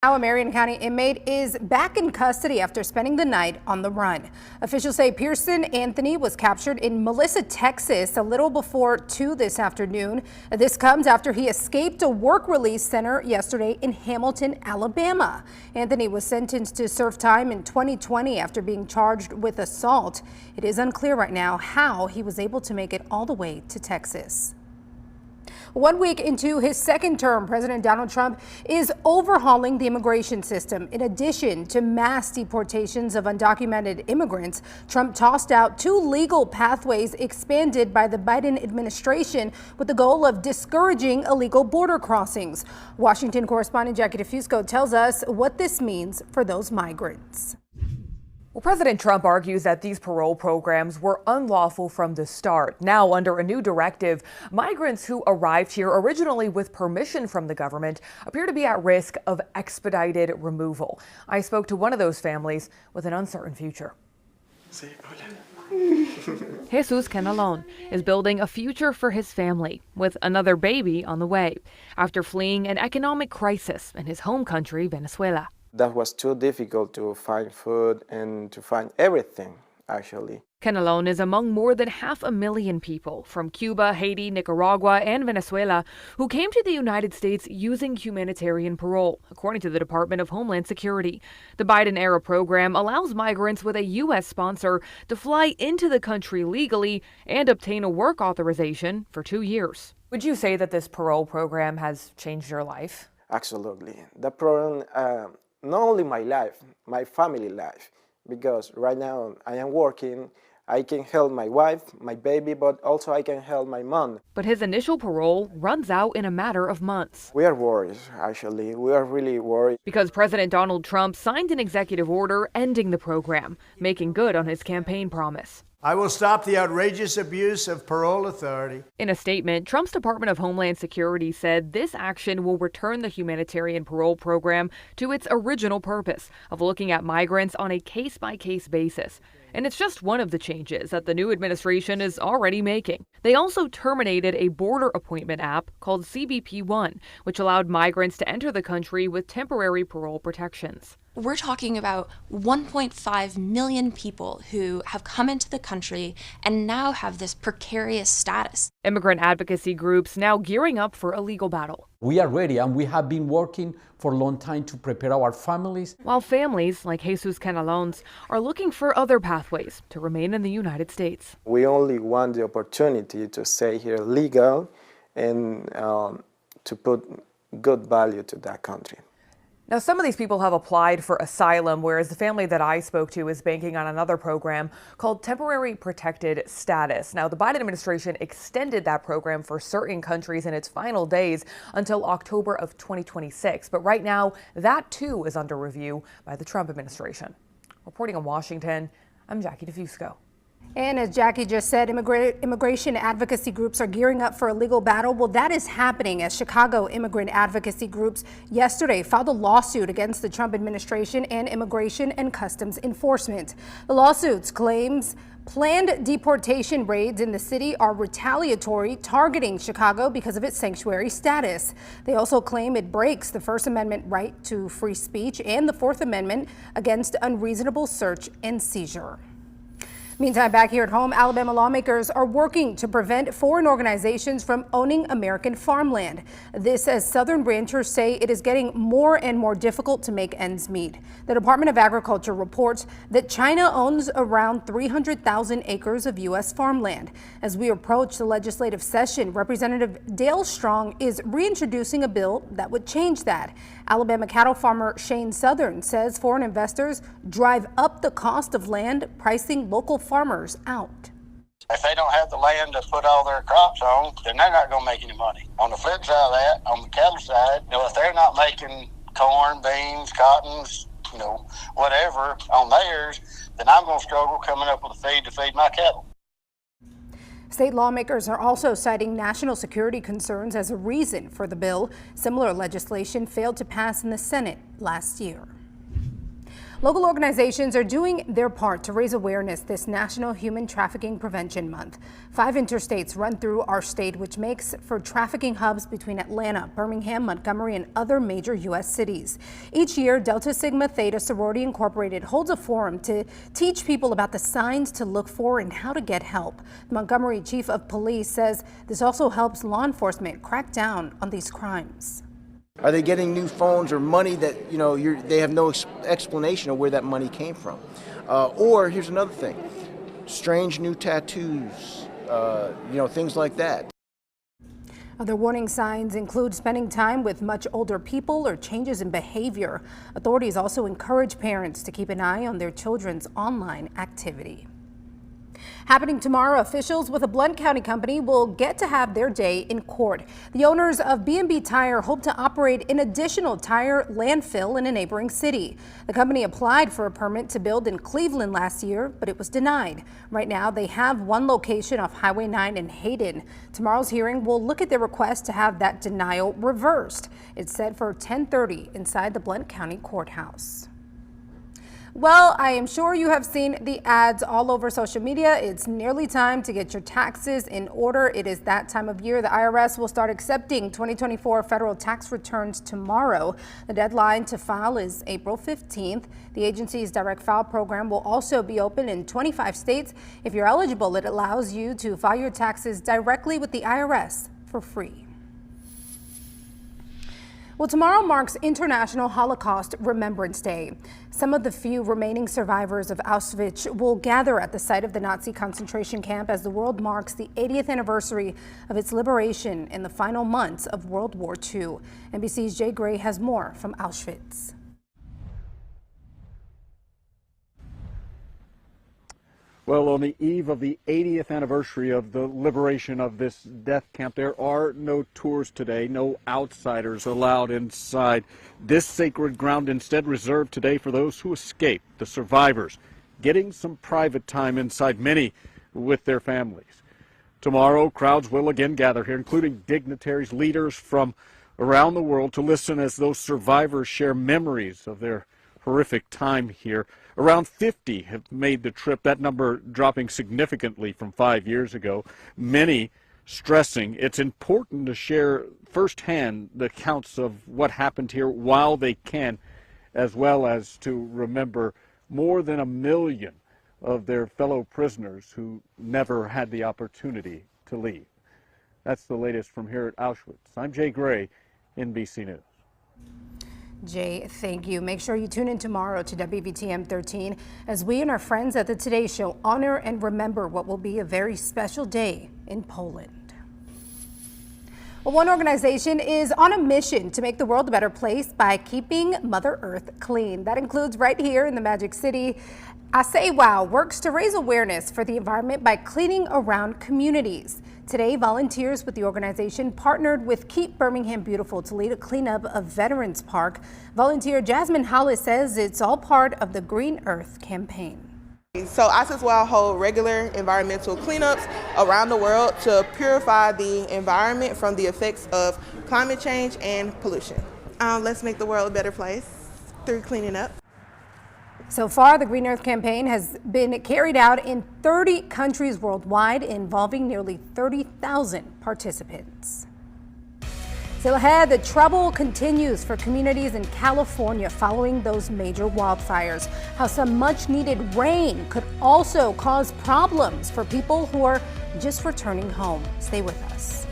Now, a Marion County inmate is back in custody after spending the night on the run. Officials say Pearson Anthony was captured in Melissa, Texas, a little before 2 this afternoon. This comes after he escaped a work release center yesterday in Hamilton, Alabama. Anthony was sentenced to serve time in 2020 after being charged with assault. It is unclear right now how he was able to make it all the way to Texas. 1 week into his second term, President Donald Trump is overhauling the immigration system. In addition to mass deportations of undocumented immigrants, Trump tossed out 2 legal pathways expanded by the Biden administration with the goal of discouraging illegal border crossings. Washington correspondent Jackie DeFusco tells us what this means for those migrants. Well, President Trump argues that these parole programs were unlawful from the start. Now, under a new directive, migrants who arrived here originally with permission from the government appear to be at risk of expedited removal. I spoke to one of those families with an uncertain future. Jesus Canelon is building a future for his family with another baby on the way after fleeing an economic crisis in his home country, Venezuela. That was too difficult to find food and to find everything, actually. Canelon is among more than 500,000 people from Cuba, Haiti, Nicaragua, and Venezuela who came to the United States using humanitarian parole, according to the Department of Homeland Security. The Biden-era program allows migrants with a U.S. sponsor to fly into the country legally and obtain a work authorization for 2 years. Would you say that this parole program has changed your life? Absolutely. The program, not only my life, my family life, because right now I am working, I can help my wife, my baby, but also I can help my mom. But his initial parole runs out in a matter of months. We are worried, actually. We are really worried. Because President Donald Trump signed an executive order ending the program, making good on his campaign promise. I will stop the outrageous abuse of parole authority. In a statement, Trump's Department of Homeland Security said this action will return the humanitarian parole program to its original purpose of looking at migrants on a case-by-case basis. And it's just one of the changes that the new administration is already making. They also terminated a border appointment app called CBP One, which allowed migrants to enter the country with temporary parole protections. We're talking about 1.5 million people who have come into the country and now have this precarious status. Immigrant advocacy groups now gearing up for a legal battle. We are ready, and we have been working for a long time to prepare our families. While families like Jesus Canelon's are looking for other pathways to remain in the United States. We only want the opportunity to stay here legal and to put good value to that country. Now, some of these people have applied for asylum, whereas the family that I spoke to is banking on another program called Temporary Protected Status. Now, the Biden administration extended that program for certain countries in its final days until October of 2026. But right now, that too is under review by the Trump administration. Reporting in Washington, I'm Jackie DeFusco. And as Jackie just said, immigration advocacy groups are gearing up for a legal battle. Well, that is happening as Chicago immigrant advocacy groups yesterday filed a lawsuit against the Trump administration and Immigration and Customs Enforcement. The lawsuits claims planned deportation raids in the city are retaliatory, targeting Chicago because of its sanctuary status. They also claim it breaks the First Amendment right to free speech and the Fourth Amendment against unreasonable search and seizure. Meantime, back here at home, Alabama lawmakers are working to prevent foreign organizations from owning American farmland. This as Southern ranchers say it is getting more and more difficult to make ends meet. The Department of Agriculture reports that China owns around 300,000 acres of U.S. farmland. As we approach the legislative session, Representative Dale Strong is reintroducing a bill that would change that. Alabama cattle farmer Shane Southern says foreign investors drive up the cost of land, pricing local farmers out. If they don't have the land to put all their crops on, then they're not going to make any money. On the flip side of that, on the cattle side, if they're not making corn, beans, cottons, whatever on theirs, then I'm going to struggle coming up with a feed to feed my cattle. State lawmakers are also citing national security concerns as a reason for the bill. Similar legislation failed to pass in the Senate last year. Local organizations are doing their part to raise awareness this National Human Trafficking Prevention Month. 5 interstates run through our state, which makes for trafficking hubs between Atlanta, Birmingham, Montgomery, and other major U.S. cities. Each year, Delta Sigma Theta Sorority Incorporated holds a forum to teach people about the signs to look for and how to get help. The Montgomery Chief of Police says this also helps law enforcement crack down on these crimes. Are they getting new phones or money that, they have no explanation of where that money came from? Or here's another thing, strange new tattoos, things like that. Other warning signs include spending time with much older people or changes in behavior. Authorities also encourage parents to keep an eye on their children's online activity. Happening tomorrow, officials with a Blount County company will get to have their day in court. The owners of B&B Tire hope to operate an additional tire landfill in a neighboring city. The company applied for a permit to build in Cleveland last year, but it was denied. Right now, they have one location off Highway 9 in Hayden. Tomorrow's hearing will look at their request to have that denial reversed. It's set for 10:30 inside the Blount County Courthouse. Well, I am sure you have seen the ads all over social media. It's nearly time to get your taxes in order. It is that time of year. The IRS will start accepting 2024 federal tax returns tomorrow. The deadline to file is April 15th. The agency's direct file program will also be open in 25 states. If you're eligible, it allows you to file your taxes directly with the IRS for free. Well, tomorrow marks International Holocaust Remembrance Day. Some of the few remaining survivors of Auschwitz will gather at the site of the Nazi concentration camp as the world marks the 80th anniversary of its liberation in the final months of World War II. NBC's Jay Gray has more from Auschwitz. Well, on the eve of the 80th anniversary of the liberation of this death camp, there are no tours today, no outsiders allowed inside. This sacred ground instead reserved today for those who escaped, the survivors, getting some private time inside, many with their families. Tomorrow, crowds will again gather here, including dignitaries, leaders from around the world, to listen as those survivors share memories of their horrific time here. Around 50 have made the trip, that number dropping significantly from 5 years ago. Many stressing it's important to share firsthand the accounts of what happened here while they can, as well as to remember more than 1 million of their fellow prisoners who never had the opportunity to leave. That's the latest from here at Auschwitz. I'm Jay Gray, NBC News. Jay, thank you. Make sure you tune in tomorrow to WVTM 13 as we and our friends at the Today Show honor and remember what will be a very special day in Poland. Well, one organization is on a mission to make the world a better place by keeping Mother Earth clean. That includes right here in the Magic City. ASEWOW works to raise awareness for the environment by cleaning around communities. Today, volunteers with the organization partnered with Keep Birmingham Beautiful to lead a cleanup of Veterans Park. Volunteer Jasmine Hollis says it's all part of the Green Earth campaign. So ASEWOW hold regular environmental cleanups around the world to purify the environment from the effects of climate change and pollution. Let's make the world a better place through cleaning up. So far, the Green Earth campaign has been carried out in 30 countries worldwide, involving nearly 30,000 participants. Still ahead, the trouble continues for communities in California following those major wildfires. How some much-needed rain could also cause problems for people who are just returning home. Stay with us.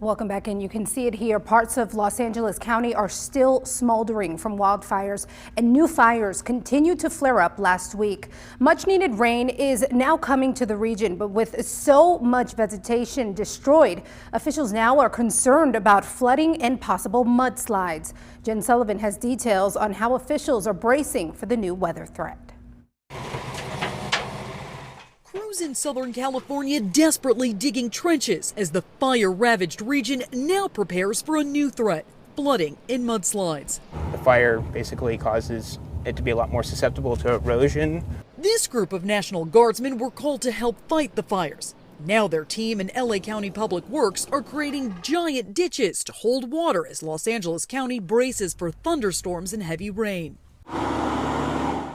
Welcome back in. You can see it here. Parts of Los Angeles County are still smoldering from wildfires, and new fires continue to flare up last week. Much needed rain is now coming to the region, but with so much vegetation destroyed, officials now are concerned about flooding and possible mudslides. Jen Sullivan has details on how officials are bracing for the new weather threat. Crews in Southern California desperately digging trenches as the fire-ravaged region now prepares for a new threat, flooding and mudslides. The fire basically causes it to be a lot more susceptible to erosion. This group of National Guardsmen were called to help fight the fires. Now their team and LA County Public Works are creating giant ditches to hold water as Los Angeles County braces for thunderstorms and heavy rain.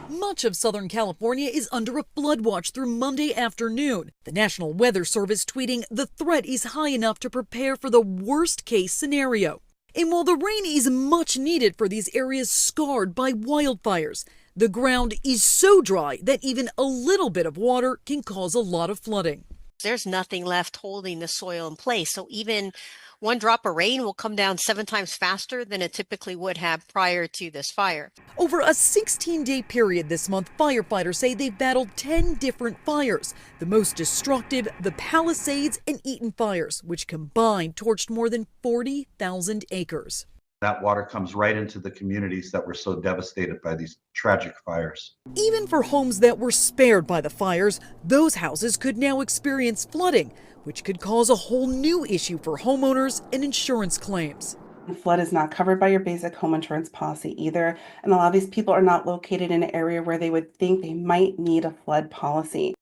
Much of Southern California is under a flood watch through Monday afternoon. The National Weather Service tweeting the threat is high enough to prepare for the worst case scenario. And while the rain is much needed for these areas scarred by wildfires, the ground is so dry that even a little bit of water can cause a lot of flooding. There's nothing left holding the soil in place. So even one drop of rain will come down 7 times faster than it typically would have prior to this fire. Over a 16-day period this month, firefighters say they've battled 10 different fires. The most destructive, the Palisades and Eaton fires, which combined torched more than 40,000 acres. That water comes right into the communities that were so devastated by these tragic fires. Even for homes that were spared by the fires, those houses could now experience flooding, which could cause a whole new issue for homeowners and insurance claims. The flood is not covered by your basic home insurance policy either, and a lot of these people are not located in an area where they would think they might need a flood policy.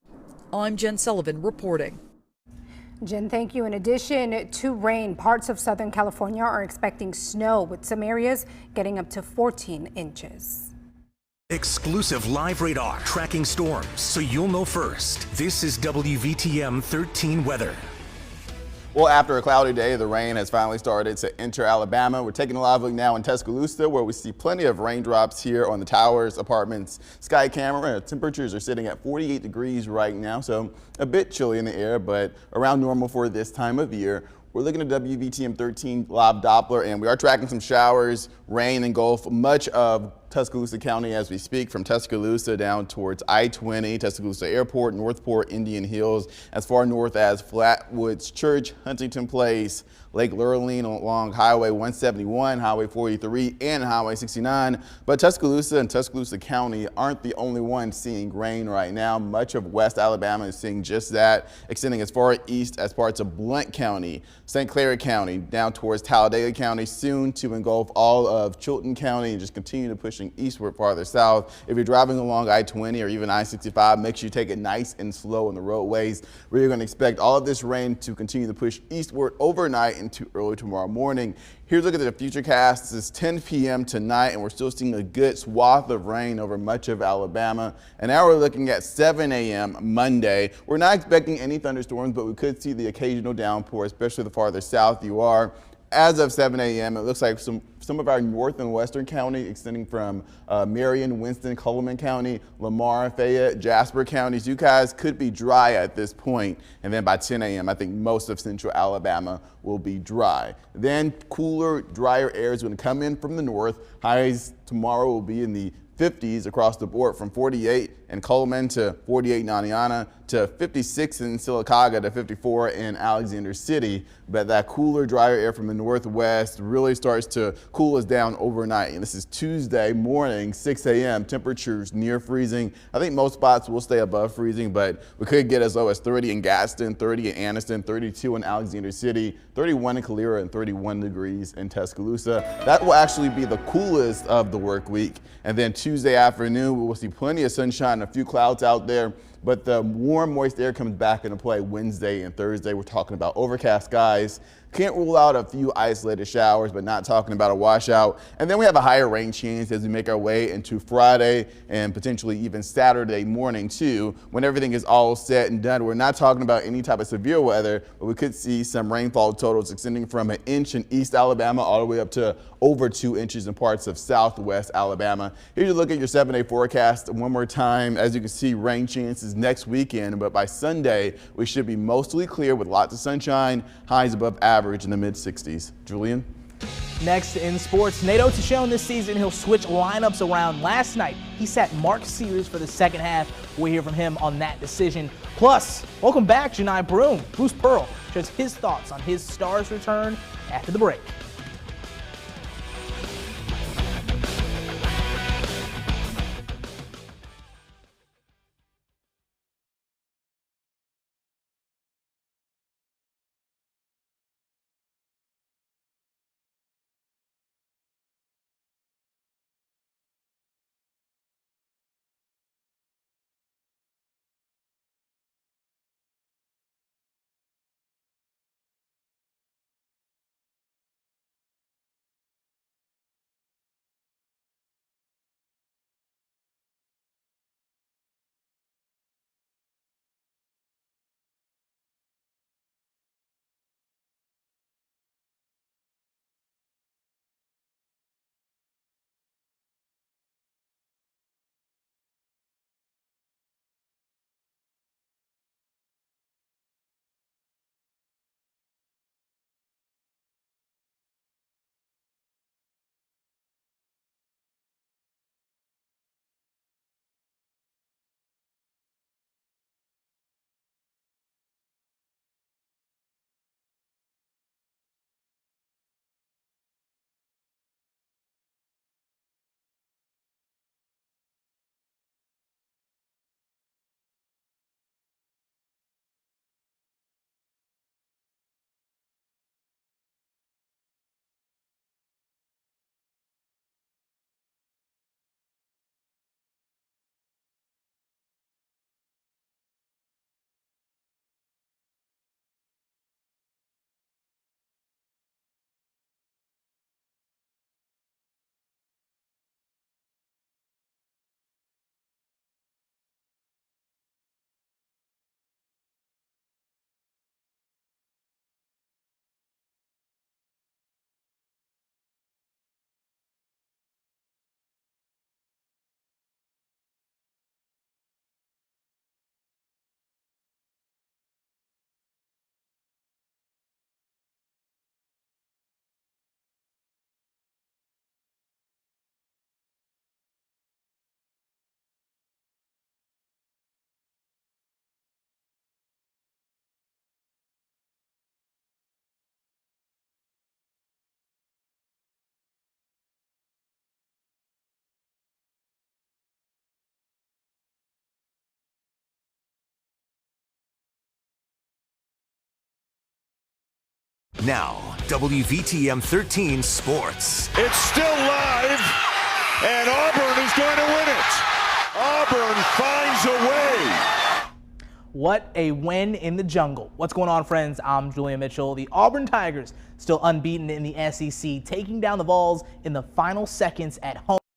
I'm Jen Sullivan reporting. Jen, thank you. In addition to rain, parts of Southern California are expecting snow, with some areas getting up to 14 inches. Exclusive live radar tracking storms so you'll know first. This is WVTM 13 weather. Well, after a cloudy day, the rain has finally started to enter Alabama. We're taking a live look now in Tuscaloosa, where we see plenty of raindrops here on the towers, apartments, sky camera. Temperatures are sitting at 48 degrees right now, so a bit chilly in the air, but around normal for this time of year. We're looking at WVTM 13 live Doppler, and we are tracking some showers, rain engulf much of Tuscaloosa County as we speak, from Tuscaloosa down towards I-20, Tuscaloosa Airport, Northport, Indian Hills, as far north as Flatwoods Church, Huntington Place, Lake Lurleen along Highway 171, Highway 43, and Highway 69. But Tuscaloosa and Tuscaloosa County aren't the only ones seeing rain right now. Much of West Alabama is seeing just that, extending as far east as parts of Blount County, St. Clair County, down towards Talladega County, soon to engulf all of Chilton County, and just continue to pushing eastward farther south. If you're driving along I-20 or even I-65, make sure you take it nice and slow on the roadways, where you're going to expect all of this rain to continue to push eastward overnight into early tomorrow morning. Here's a look at the futurecast. This is 10 p.m. tonight, and we're still seeing a good swath of rain over much of Alabama. And now we're looking at 7 a.m. Monday. We're not expecting any thunderstorms, but we could see the occasional downpour, especially the farther south you are. As of 7 a.m., it looks like some of our north and western county, extending from Marion, Winston, Cullman County, Lamar, Fayette, Jasper counties, you guys could be dry at this point. And then by 10 a.m., I think most of central Alabama will be dry. Then cooler, drier air is going to come in from the north. Highs tomorrow will be in the 50s across the board, from 48 in Cullman to 48 in Aniana to 56 in Sylacauga to 54 in Alexander City. But that cooler, drier air from the northwest really starts to cool us down overnight. And this is Tuesday morning, 6 a.m. Temperatures near freezing. I think most spots will stay above freezing, but we could get as low as 30 in Gaston, 30 in Anniston, 32 in Alexander City, 31 in Calera, and 31 degrees in Tuscaloosa. That will actually be the coolest of the work week. And then Tuesday afternoon, we will see plenty of sunshine, a few clouds out there, but the warm, moist air comes back into play Wednesday and Thursday. We're talking about overcast skies. Can't rule out a few isolated showers, but not talking about a washout. And then we have a higher rain chance as we make our way into Friday and potentially even Saturday morning too, when everything is all set and done. We're not talking about any type of severe weather, but we could see some rainfall totals extending from an inch in East Alabama all the way up to over 2 inches in parts of Southwest Alabama. Here's a look at your 7-day forecast one more time. As you can see, rain chances is next weekend, but by Sunday, we should be mostly clear with lots of sunshine, highs above average in the mid-60s. Julian? Next in sports, Nate Oates has shown this season he'll switch lineups around. Last night, he sat Mark Sears for the second half. We'll hear from him on that decision. Plus, welcome back, Janai Broome. Bruce Pearl shares his thoughts on his Stars return after the break. Now, WVTM 13 Sports. It's still live, and Auburn is going to win it. Auburn finds a way. What a win in the jungle. What's going on, friends? I'm Julian Mitchell. The Auburn Tigers still unbeaten in the SEC, taking down the Vols in the final seconds at home.